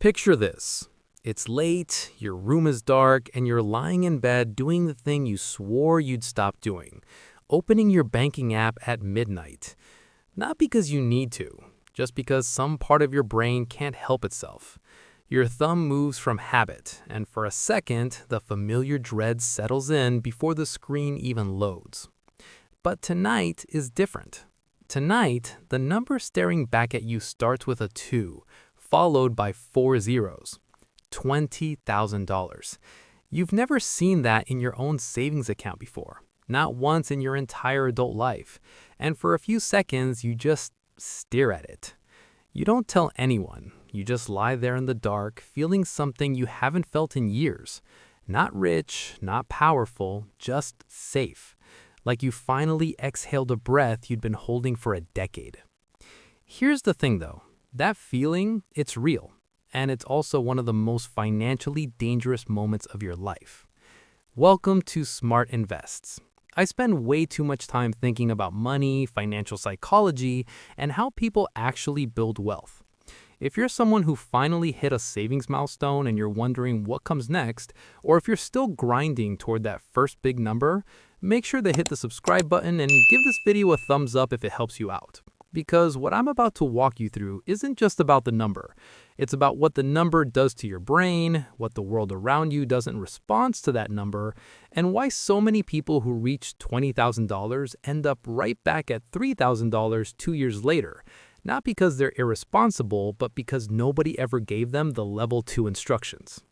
Picture this. It's late, your room is dark, and you're lying in bed doing the thing you swore you'd stop doing, opening your banking app at midnight. Not because you need to, just because some part of your brain can't help itself. Your thumb moves from habit, and for a second, the familiar dread settles in before the screen even loads. But tonight is different. Tonight, the number staring back at you starts with a 2, followed by 4 zeros. $20,000. You've never seen that in your own savings account before, not once in your entire adult life. And for a few seconds, you just stare at it. You don't tell anyone. You just lie there in the dark, feeling something you haven't felt in years. Not rich, not powerful, just safe. Like you finally exhaled a breath you'd been holding for a decade. Here's the thing though, that feeling, it's real. And it's also one of the most financially dangerous moments of your life. Welcome to Smart Invests. I spend way too much time thinking about money, financial psychology, and how people actually build wealth. If you're someone who finally hit a savings milestone and you're wondering what comes next, or if you're still grinding toward that first big number, make sure to hit the subscribe button and give this video a thumbs up if it helps you out. Because what I'm about to walk you through isn't just about the number. It's about what the number does to your brain, what the world around you does in response to that number, and why so many people who reach $20,000 end up right back at $3,000 2 years later. Not because they're irresponsible, but because nobody ever gave them the level 2 instructions.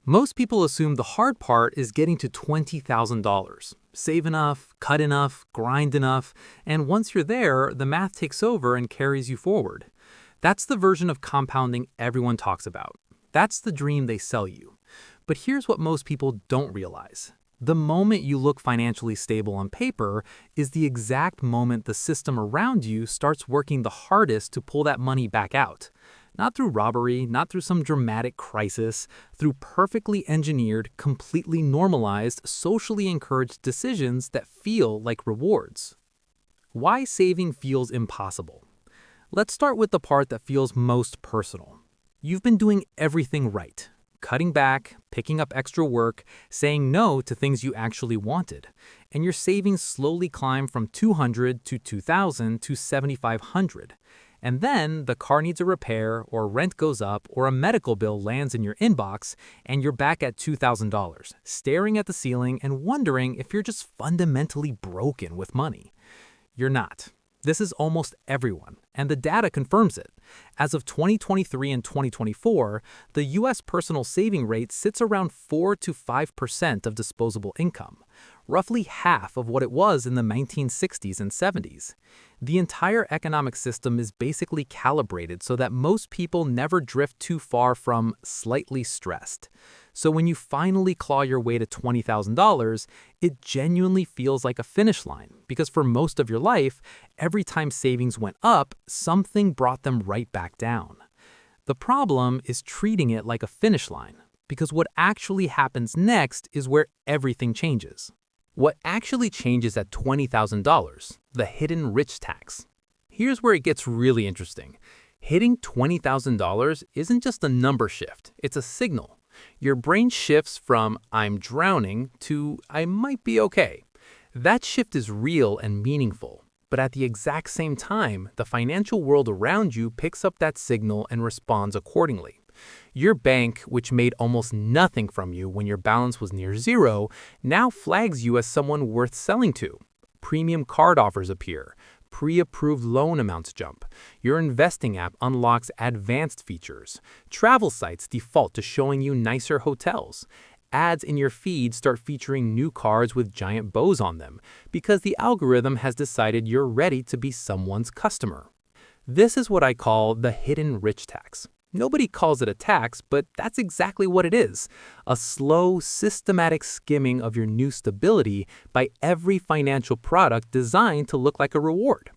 Most people assume the hard part is getting to $20,000. Save enough, cut enough, grind enough, and once you're there, the math takes over and carries you forward. That's the version of compounding everyone talks about. That's the dream they sell you. But here's what most people don't realize. The moment you look financially stable on paper is the exact moment the system around you starts working the hardest to pull that money back out. Not through robbery, not through some dramatic crisis, through perfectly engineered, completely normalized, socially encouraged decisions that feel like rewards. Why saving feels impossible? Let's start with the part that feels most personal. You've been doing everything right. Cutting back, picking up extra work, saying no to things you actually wanted. And your savings slowly climb from $200 to $2,000 to $7,500. And then the car needs a repair, or rent goes up, or a medical bill lands in your inbox, and you're back at $2,000, staring at the ceiling and wondering if you're just fundamentally broken with money. You're not. This is almost everyone, and the data confirms it. As of 2023 and 2024, the U.S. personal saving rate sits around 4 to 5% of disposable income, roughly half of what it was in the 1960s and 70s. The entire economic system is basically calibrated so that most people never drift too far from slightly stressed. So when you finally claw your way to $20,000, it genuinely feels like a finish line, because for most of your life, every time savings went up, something brought them right back down. The problem is treating it like a finish line, because what actually happens next is where everything changes. What actually changes at $20,000? The hidden rich tax. Here's where it gets really interesting. Hitting $20,000 isn't just a number shift, it's a signal. Your brain shifts from "I'm drowning" to "I might be okay." That shift is real and meaningful, but at the exact same time, the financial world around you picks up that signal and responds accordingly. Your bank, which made almost nothing from you when your balance was near zero, now flags you as someone worth selling to. Premium card offers appear. Pre-approved loan amounts jump. Your investing app unlocks advanced features. Travel sites default to showing you nicer hotels. Ads in your feed start featuring new cards with giant bows on them because the algorithm has decided you're ready to be someone's customer. This is what I call the hidden rich tax. Nobody calls it a tax, but that's exactly what it is. A slow, systematic skimming of your new stability by every financial product designed to look like a reward.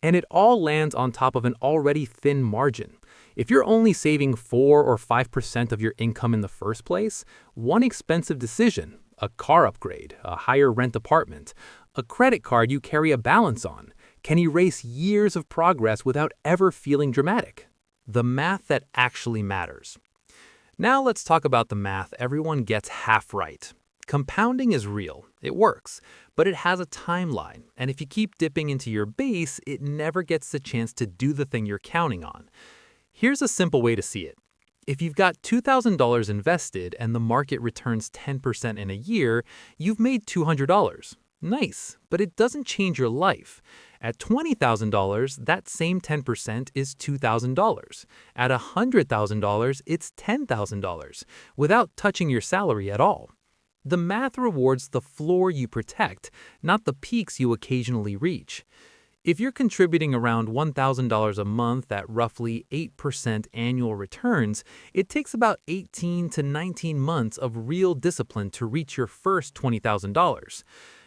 And it all lands on top of an already thin margin. If you're only saving 4 or 5% of your income in the first place, one expensive decision, a car upgrade, a higher rent apartment, a credit card you carry a balance on, can erase years of progress without ever feeling dramatic. The math that actually matters. Now let's talk about the math everyone gets half right. Compounding is real, it works, but it has a timeline, and if you keep dipping into your base, it never gets the chance to do the thing you're counting on. Here's a simple way to see it. If you've got $2,000 invested and the market returns 10% in a year, you've made $200. Nice, but it doesn't change your life. At $20,000, that same 10% is $2,000. At $100,000, it's $10,000, without touching your salary at all. The math rewards the floor you protect, not the peaks you occasionally reach. If you're contributing around $1,000 a month at roughly 8% annual returns, it takes about 18 to 19 months of real discipline to reach your first $20,000.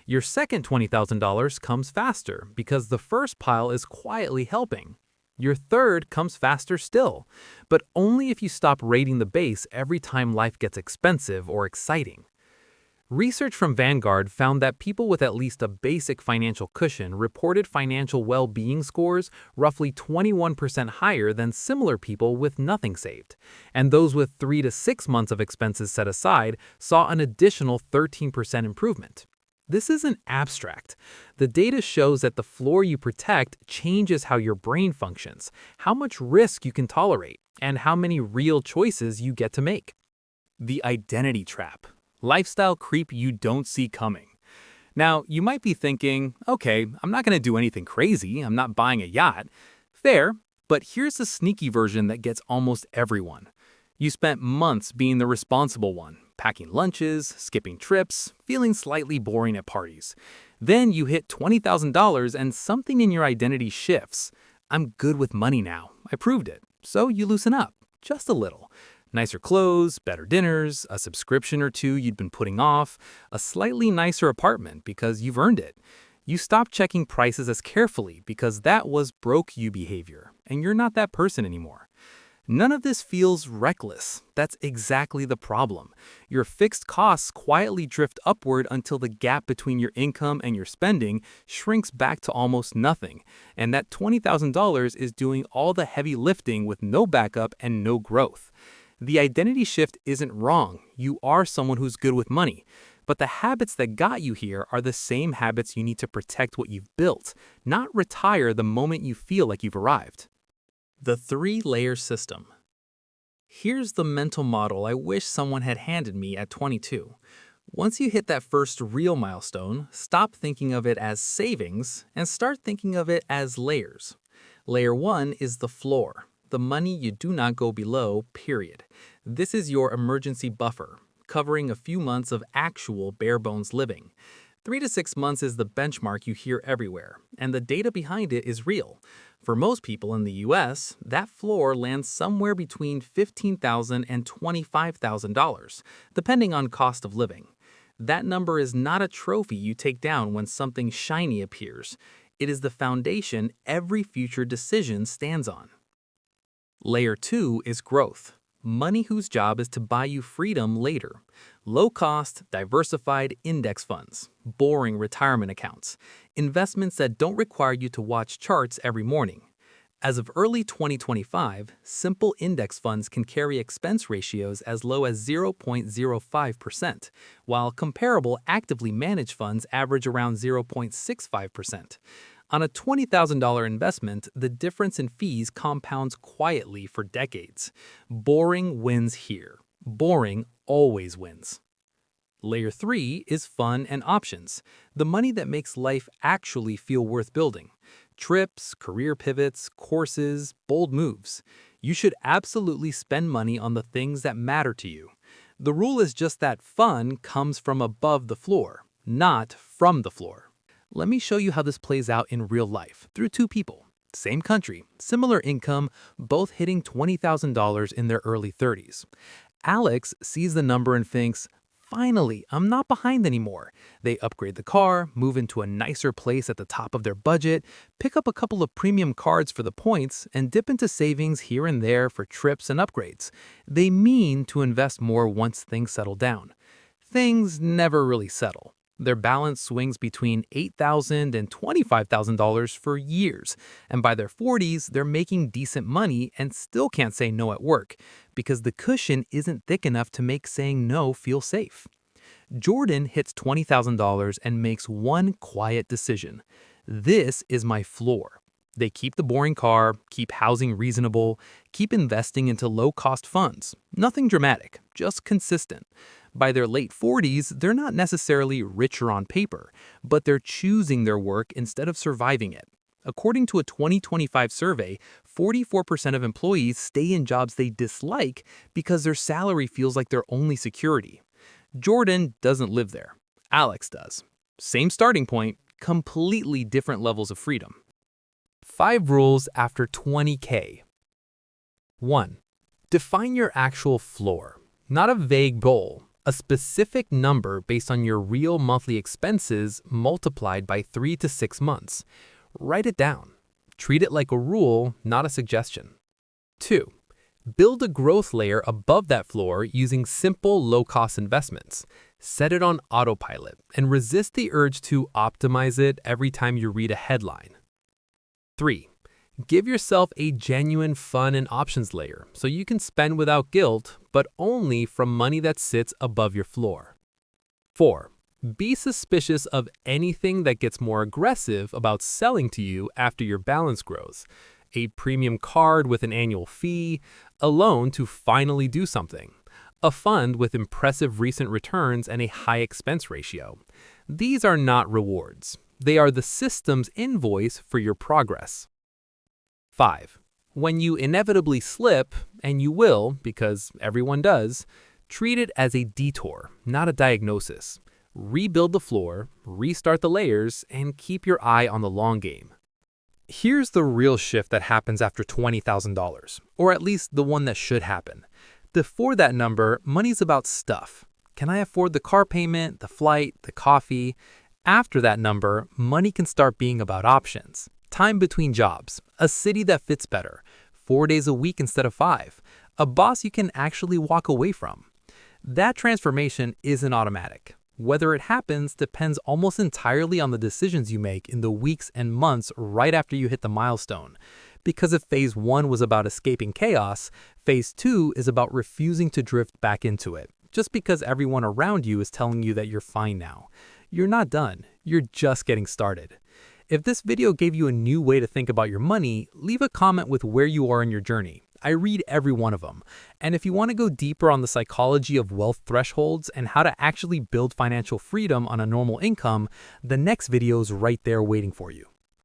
Your second $20,000 comes faster because the first pile is quietly helping. Your third comes faster still, but only if you stop raiding the base every time life gets expensive or exciting. Research from Vanguard found that people with at least a basic financial cushion reported financial well-being scores roughly 21% higher than similar people with nothing saved. And those with 3 to 6 months of expenses set aside saw an additional 13% improvement. This isn't abstract. The data shows that the floor you protect changes how your brain functions, how much risk you can tolerate, and how many real choices you get to make. The identity trap. Lifestyle creep you don't see coming. Now, you might be thinking, okay, I'm not going to do anything crazy, I'm not buying a yacht. Fair, but here's the sneaky version that gets almost everyone. You spent months being the responsible one, packing lunches, skipping trips, feeling slightly boring at parties. Then you hit $20,000 and something in your identity shifts. I'm good with money now, I proved it. So you loosen up, just a little. Nicer clothes, better dinners, a subscription or two you'd been putting off, a slightly nicer apartment because you've earned it. You stop checking prices as carefully because that was broke you behavior, and you're not that person anymore. None of this feels reckless. That's exactly the problem. Your fixed costs quietly drift upward until the gap between your income and your spending shrinks back to almost nothing, and that $20,000 is doing all the heavy lifting with no backup and no growth. The identity shift isn't wrong. You are someone who's good with money. But the habits that got you here are the same habits you need to protect what you've built, not retire the moment you feel like you've arrived. The 3-layer system. Here's the mental model I wish someone had handed me at 22. Once you hit that first real milestone, stop thinking of it as savings and start thinking of it as layers. Layer 1 is the floor. The money you do not go below, period. This is your emergency buffer, covering a few months of actual bare-bones living. 3 to 6 months is the benchmark you hear everywhere, and the data behind it is real. For most people in the US, that floor lands somewhere between $15,000 and $25,000, depending on cost of living. That number is not a trophy you take down when something shiny appears. It is the foundation every future decision stands on. Layer 2 is growth. Money whose job is to buy you freedom later. Low-cost, diversified index funds, boring retirement accounts, investments that don't require you to watch charts every morning. As of early 2025, simple index funds can carry expense ratios as low as 0.05%, while comparable actively managed funds average around 0.65%. On a $20,000 investment, the difference in fees compounds quietly for decades. Boring wins here. Boring always wins. Layer 3 is fun and options, the money that makes life actually feel worth building. Trips, career pivots, courses, bold moves. You should absolutely spend money on the things that matter to you. The rule is just that fun comes from above the floor, not from the floor. Let me show you how this plays out in real life through 2 people. Same country, similar income, both hitting $20,000 in their early 30s. Alex sees the number and thinks, finally, I'm not behind anymore. They upgrade the car, move into a nicer place at the top of their budget, pick up a couple of premium cards for the points, and dip into savings here and there for trips and upgrades. They mean to invest more once things settle down. Things never really settle. Their balance swings between $8,000 and $25,000 for years, and by their 40s, they're making decent money and still can't say no at work because the cushion isn't thick enough to make saying no feel safe. Jordan hits $20,000 and makes one quiet decision. This is my floor. They keep the boring car, keep housing reasonable, keep investing into low-cost funds. Nothing dramatic, just consistent. By their late 40s, they're not necessarily richer on paper, but they're choosing their work instead of surviving it. According to a 2025 survey, 44% of employees stay in jobs they dislike because their salary feels like their only security. Jordan doesn't live there. Alex does. Same starting point, completely different levels of freedom. 5 rules after 20K. 1. Define your actual floor, not a vague goal, a specific number based on your real monthly expenses multiplied by 3 to 6 months. Write it down. Treat it like a rule, not a suggestion. 2. Build a growth layer above that floor using simple, low-cost investments. Set it on autopilot and resist the urge to optimize it every time you read a headline. 3. Give yourself a genuine fun and options layer so you can spend without guilt, but only from money that sits above your floor. 4. Be suspicious of anything that gets more aggressive about selling to you after your balance grows. A premium card with an annual fee, a loan to finally do something, a fund with impressive recent returns and a high expense ratio. These are not rewards. They are the system's invoice for your progress. 5. When you inevitably slip, and you will because everyone does, treat it as a detour, not a diagnosis. Rebuild the floor, restart the layers, and keep your eye on the long game. Here's the real shift that happens after $20,000, or at least the one that should happen. Before that number, money's about stuff. Can I afford the car payment, the flight, the coffee? After that number, money can start being about options. Time between jobs, a city that fits better, 4 days a week instead of 5, a boss you can actually walk away from. That transformation isn't automatic. Whether it happens depends almost entirely on the decisions you make in the weeks and months right after you hit the milestone. Because if phase 1 was about escaping chaos, phase 2 is about refusing to drift back into it, just because everyone around you is telling you that you're fine now. You're not done, you're just getting started. If this video gave you a new way to think about your money, leave a comment with where you are in your journey. I read every one of them. And if you want to go deeper on the psychology of wealth thresholds and how to actually build financial freedom on a normal income, the next video is right there waiting for you.